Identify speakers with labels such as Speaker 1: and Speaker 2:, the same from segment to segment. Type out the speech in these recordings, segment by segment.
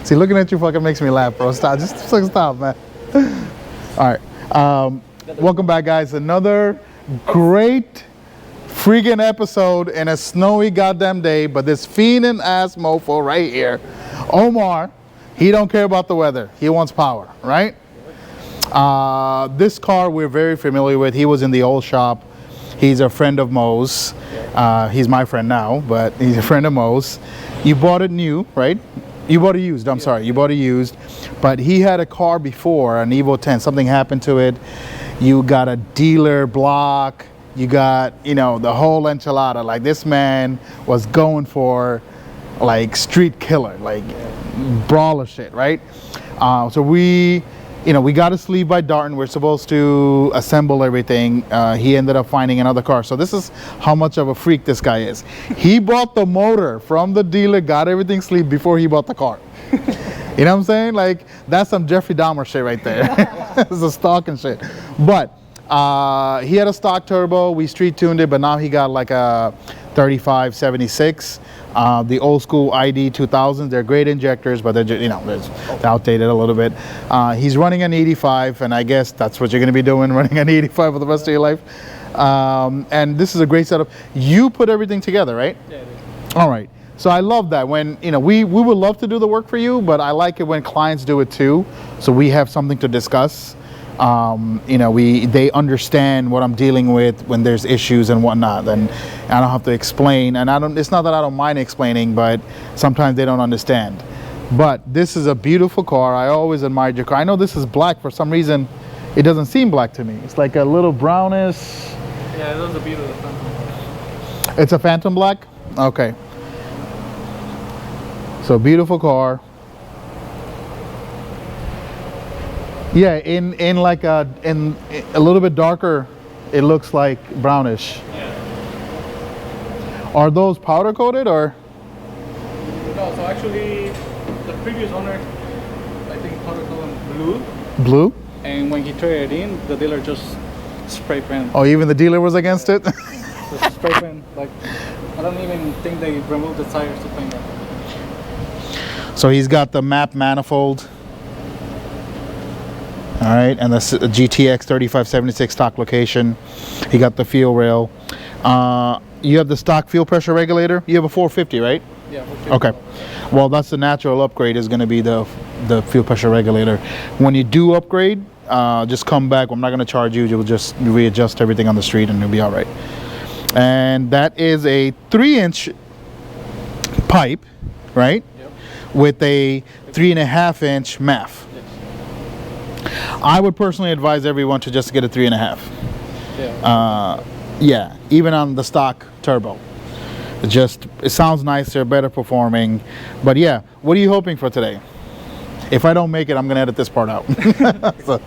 Speaker 1: See, looking at you fucking makes me laugh, bro. Stop. Just stop, man. All right. Welcome back, guys. Another great freaking episode in a snowy goddamn day, but this fiending ass mofo right here, Omar, he don't care about the weather. He wants power, right? This car we're very familiar with. He was in the old shop. He's a friend of Mo's. He's my friend now, but he's a friend of Mo's. You bought it new, right? You bought it used, I'm sorry. You bought it used. But he had a car before, an Evo 10. Something happened to it. You got a dealer block. You got, you know, the whole enchilada. Like, this man was going for, like, street killer, like, brawler shit, right? So we got a sleeve by Darton. We're supposed to assemble everything. He ended up finding another car. So this is how much of a freak this guy is. He bought the motor from the dealer, got everything sleeved before he bought the car. You know what I'm saying? Like, that's some Jeffrey Dahmer shit right there. It's a stalking shit. But he had a stock turbo. We street tuned it, but now he got like a 3576. The old school ID 2000s, they're great injectors, but they're just, you know, they're outdated a little bit. He's running an 85, and I guess that's what you're going to be doing, running an 85 for the rest of your life. And this is a great setup. You put everything together, right? Yeah, I do. All right. So I love that when, you know, we would love to do the work for you, but I like it when clients do it too, so we have something to discuss. You know, they understand what I'm dealing with when there's issues and whatnot, and I don't have to explain. And it's not that I don't mind explaining, but sometimes they don't understand. But this is a beautiful car. I always admired your car. I know this is black. For some reason it doesn't seem black to me. It's like a little brownish.
Speaker 2: Yeah, it was a beautiful Phantom.
Speaker 1: It's a Phantom black? Okay. So beautiful car. Yeah, in like a little bit darker, it looks like brownish.
Speaker 2: Yeah.
Speaker 1: Are those powder coated or?
Speaker 2: No, so actually the previous owner, I think powder coated blue.
Speaker 1: Blue?
Speaker 2: And when he traded in, the dealer just spray paint.
Speaker 1: Oh, even the dealer was against it?
Speaker 2: Just spray paint. Like, I don't even think they removed the tires to paint it.
Speaker 1: So he's got the map manifold. All right, and the GTX 3576 stock location. He got the fuel rail. You have the stock fuel pressure regulator. You have a 450, right?
Speaker 2: Yeah.
Speaker 1: Okay. Well, that's the natural upgrade, is going to be the fuel pressure regulator. When you do upgrade, just come back. I'm not going to charge you. You'll just readjust everything on the street, and it'll be all right. And that is a 3-inch pipe, right? Yep. With a 3.5-inch MAF. I would personally advise everyone to just get a 3.5. Yeah. Yeah, even on the stock turbo. It sounds nicer, better performing. But yeah, what are you hoping for today? If I don't make it, I'm gonna edit this part out. So.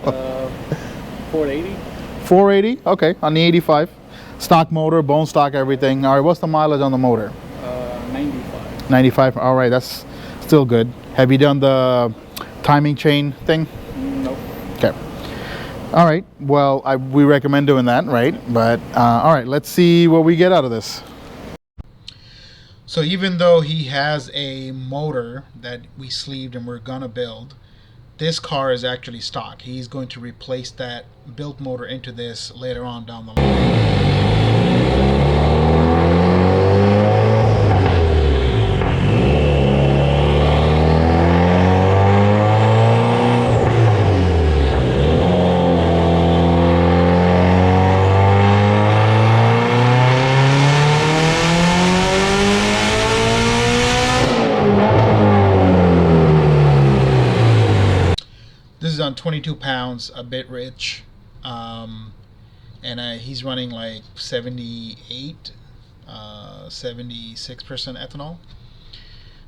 Speaker 2: 480.
Speaker 1: 480, okay, on the 85. Stock motor, bone stock, everything. All right, what's the mileage on the motor?
Speaker 2: 95.
Speaker 1: 95, all right, that's still good. Have you done the timing chain thing?
Speaker 2: Nope.
Speaker 1: Okay. All right. Well, we recommend doing that, right? But all right, let's see what we get out of this. So even though he has a motor that we sleeved and we're gonna build, this car is actually stock. He's going to replace that built motor into this later on down the line. This is on 22 pounds, a bit rich, and he's running like 78, 76% ethanol.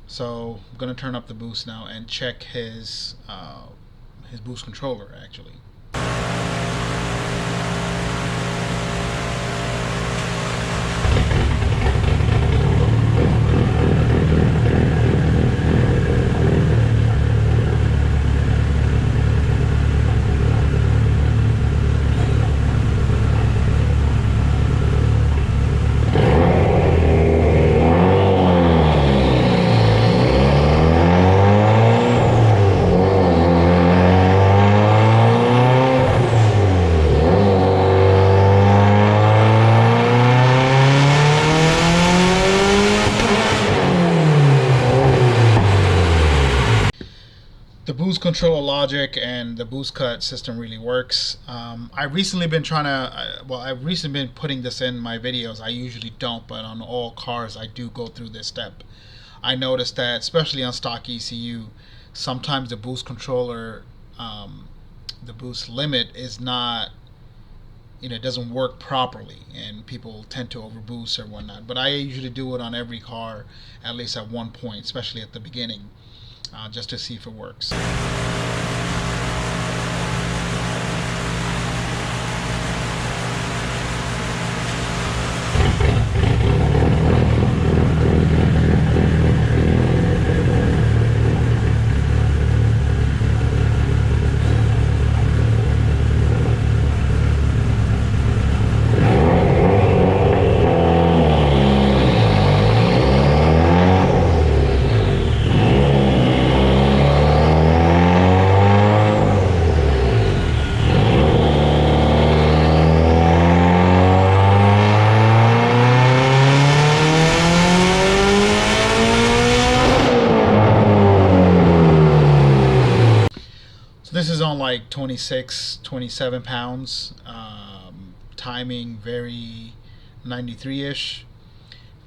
Speaker 1: So I'm gonna turn up the boost now and check his boost controller actually. the boost control logic and the boost cut system really works. I've recently been I've recently been putting this in my videos. I usually don't, but on all cars I do go through this step. I noticed that, especially on stock ECU, sometimes the boost controller, the boost limit is not, it doesn't work properly, and people tend to overboost or whatnot. But I usually do it on every car, at least at one point, especially at the beginning, just to see if it works. This is on like 26, 27 pounds. Timing very 93-ish.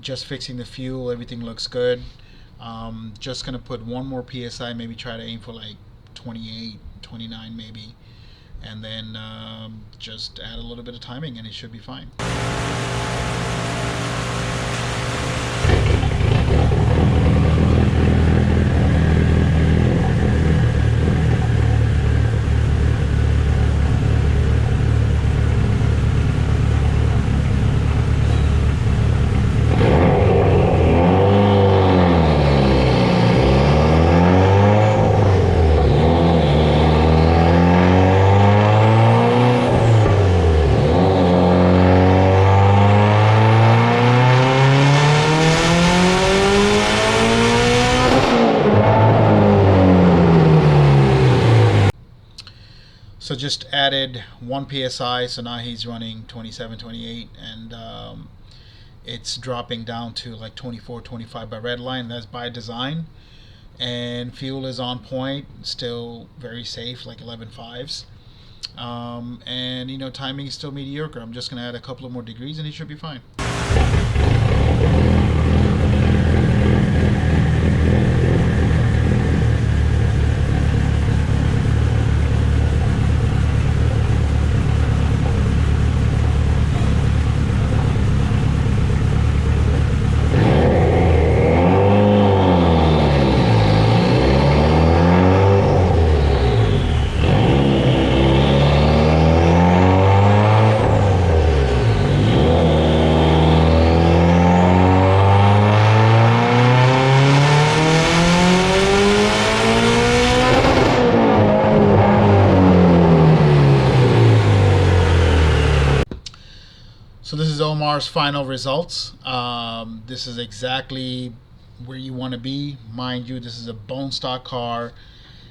Speaker 1: Just fixing the fuel, everything looks good. Just gonna put one more PSI, maybe try to aim for like 28, 29 maybe. And then just add a little bit of timing and it should be fine. So just added 1 psi, so now he's running 27, 28, and it's dropping down to like 24, 25 by red line. That's by design. And fuel is on point, still very safe, like 11.5s. And timing is still mediocre. I'm just gonna add a couple of more degrees and he should be fine. So this is Omar's final results. This is exactly where you want to be. Mind you, this is a bone stock car,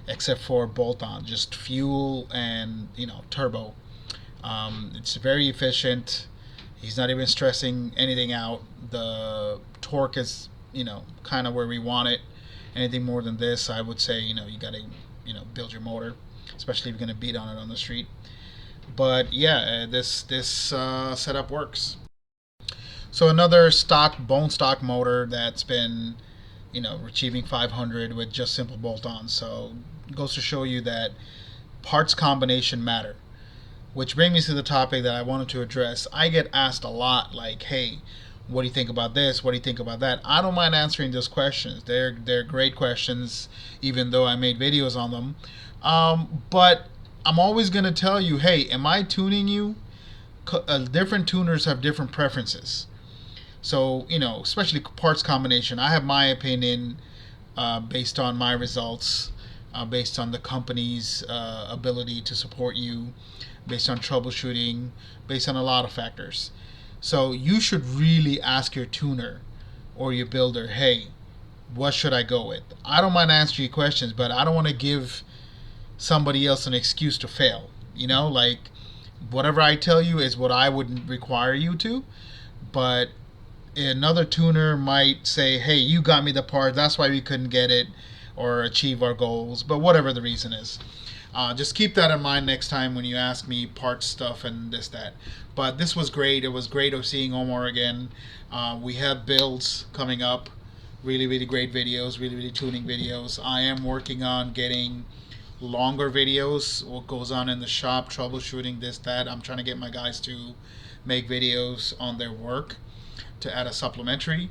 Speaker 1: except for bolt-on, just fuel and turbo. It's very efficient. He's not even stressing anything out. The torque is kind of where we want it. Anything more than this, I would say you gotta build your motor, especially if you're gonna beat on it on the street. But yeah, this setup works. So another bone stock motor that's been achieving 500 with just simple bolt-ons. So it goes to show you that parts combination matter. Which brings me to the topic that I wanted to address. I get asked a lot, like, hey, what do you think about this? What do you think about that? I don't mind answering those questions. They're great questions, even though I made videos on them. But I'm always going to tell you, hey, am I tuning you? Different tuners have different preferences. So, especially parts combination, I have my opinion based on my results, based on the company's ability to support you, based on troubleshooting, based on a lot of factors. So you should really ask your tuner or your builder, hey, what should I go with? I don't mind answering your questions, but I don't want to give somebody else an excuse to fail. Like whatever I tell you is what I would require you to, but another tuner might say, hey, you got me the part, that's why we couldn't get it, or achieve our goals, but whatever the reason is. Just keep that in mind next time when you ask me parts stuff and this, that. But this was great. It was great of seeing Omar again. We have builds coming up. Really, really great videos, really, really tuning videos. I am working on getting longer videos, what goes on in the shop, troubleshooting, this, that. I'm trying to get my guys to make videos on their work to add a supplementary.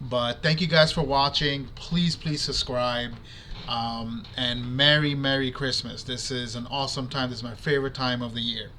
Speaker 1: But thank you guys for watching. Please, please subscribe. And Merry Christmas. This is an awesome time. This is my favorite time of the year.